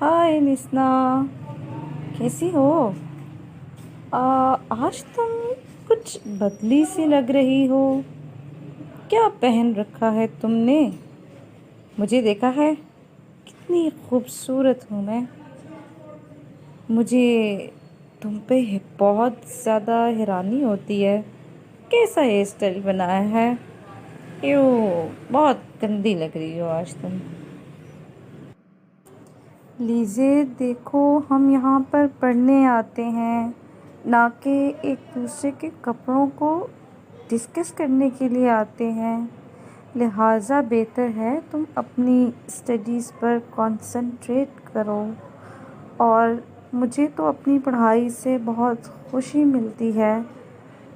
हाय निस्ना, कैसी हो? आज तुम कुछ बदली सी लग रही हो। क्या पहन रखा है तुमने? मुझे देखा है, कितनी खूबसूरत हूँ मैं। मुझे तुम पे बहुत ज़्यादा हैरानी होती है। कैसा हेयर स्टाइल बनाया है? यूँ बहुत गंदी लग रही हो आज तुम। लीजिए देखो, हम यहाँ पर पढ़ने आते हैं, ना कि एक दूसरे के कपड़ों को डिस्कस करने के लिए आते हैं। लिहाजा बेहतर है तुम अपनी स्टडीज़ पर कंसंट्रेट करो। और मुझे तो अपनी पढ़ाई से बहुत खुशी मिलती है।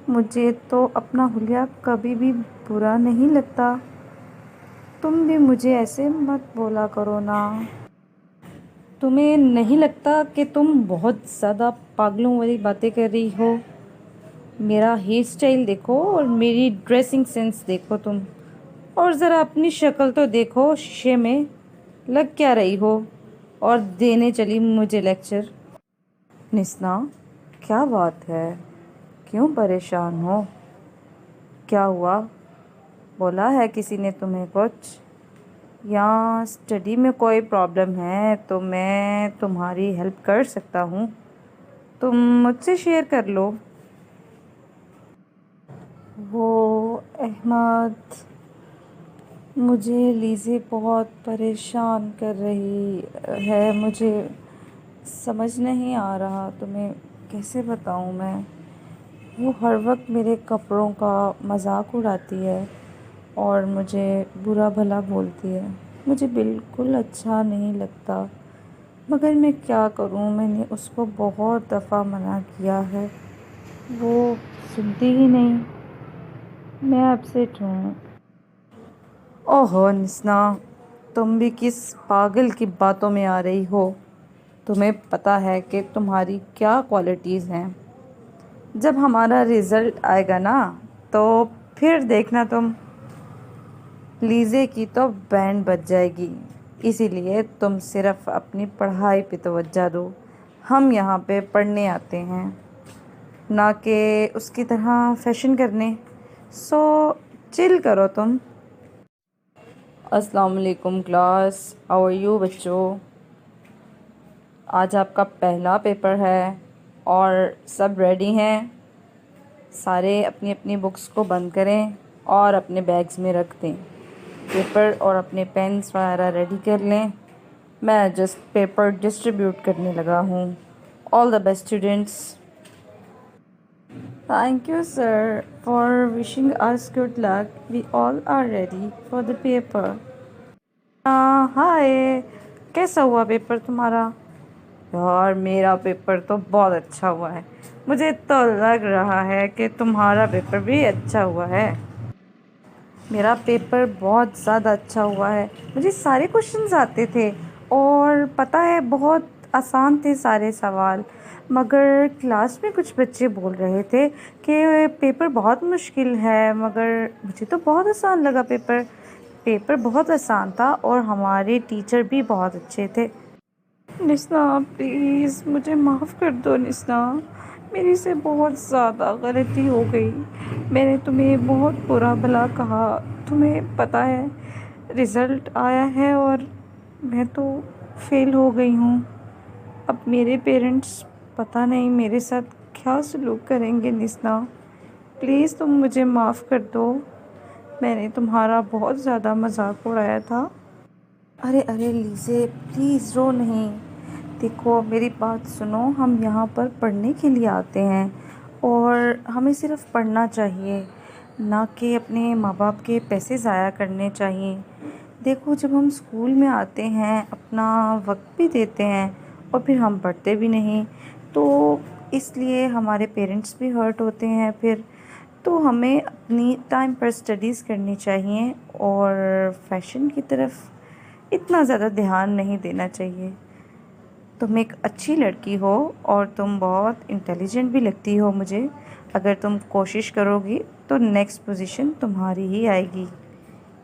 मुझे तो अपना हुलिया कभी भी बुरा नहीं लगता। तुम भी मुझे ऐसे मत बोला करो ना। तुम्हें नहीं लगता कि तुम बहुत ज़्यादा पागलों वाली बातें कर रही हो? मेरा हेयर स्टाइल देखो और मेरी ड्रेसिंग सेंस देखो तुम। और ज़रा अपनी शक्ल तो देखो शीशे में। लग क्या रही हो और देने चली मुझे लेक्चर? निस्ना, क्या बात है? क्यों परेशान हो? क्या हुआ? बोला है किसी ने तुम्हें कुछ? या स्टडी में कोई प्रॉब्लम है तो मैं तुम्हारी हेल्प कर सकता हूँ। तुम मुझसे शेयर कर लो। वो अहमद, मुझे लीज़ी बहुत परेशान कर रही है। मुझे समझ नहीं आ रहा तुम्हें कैसे बताऊँ मैं। वो हर वक्त मेरे कपड़ों का मजाक उड़ाती है और मुझे बुरा भला बोलती है। मुझे बिल्कुल अच्छा नहीं लगता, मगर मैं क्या करूं? मैंने उसको बहुत दफ़ा मना किया है, वो सुनती ही नहीं। मैं अपसेट हूँ। ओहो निस्ना, तुम भी किस पागल की बातों में आ रही हो? तुम्हें पता है कि तुम्हारी क्या क्वालिटीज़ हैं? जब हमारा रिज़ल्ट आएगा ना, तो फिर देखना तुम। लीज़े की तो बैंड बज जाएगी। इसीलिए तुम सिर्फ अपनी पढ़ाई पे तवज्जो दो। हम यहाँ पे पढ़ने आते हैं, ना कि उसकी तरह फैशन करने। सो चिल करो तुम। अस्सलाम वालेकुम क्लास, हाउ आर यू बच्चों? आज आपका पहला पेपर है और सब रेडी हैं। सारे अपनी अपनी बुक्स को बंद करें और अपने बैग्स में रख दें। पेपर और अपने पेन्स वगैरह रेडी कर लें। मैं जस्ट पेपर डिस्ट्रीब्यूट करने लगा हूँ। All the best students. Thank you, sir, for wishing us good luck. We all are ready for the paper. हाय, कैसा हुआ पेपर तुम्हारा? यार मेरा पेपर तो बहुत अच्छा हुआ है। मुझे तो लग रहा है कि तुम्हारा पेपर भी अच्छा हुआ है। मेरा पेपर बहुत ज़्यादा अच्छा हुआ है। मुझे सारे क्वेश्चंस आते थे और पता है बहुत आसान थे सारे सवाल। मगर क्लास में कुछ बच्चे बोल रहे थे कि पेपर बहुत मुश्किल है, मगर मुझे तो बहुत आसान लगा पेपर। पेपर बहुत आसान था और हमारे टीचर भी बहुत अच्छे थे। निस्ना प्लीज़ मुझे माफ़ कर दो निस्ना, मेरी से बहुत ज़्यादा गलती हो गई। मैंने तुम्हें बहुत बुरा भला कहा। तुम्हें पता है रिज़ल्ट आया है और मैं तो फेल हो गई हूँ। अब मेरे पेरेंट्स पता नहीं मेरे साथ क्या सलूक करेंगे। निस्ना प्लीज़ तुम मुझे माफ़ कर दो। मैंने तुम्हारा बहुत ज़्यादा मजाक उड़ाया था। अरे अरे लीज़े प्लीज़ रो नहीं। देखो मेरी बात सुनो, हम यहाँ पर पढ़ने के लिए आते हैं और हमें सिर्फ पढ़ना चाहिए, ना कि अपने माँ बाप के पैसे ज़ाया करने चाहिए। देखो जब हम स्कूल में आते हैं अपना वक्त भी देते हैं और फिर हम पढ़ते भी नहीं, तो इसलिए हमारे पेरेंट्स भी हर्ट होते हैं फिर। तो हमें अपनी टाइम पर स्टडीज़ करनी चाहिए और फैशन की तरफ इतना ज़्यादा ध्यान नहीं देना चाहिए। तुम एक अच्छी लड़की हो और तुम बहुत इंटेलिजेंट भी लगती हो मुझे। अगर तुम कोशिश करोगी तो नेक्स्ट पोजीशन तुम्हारी ही आएगी।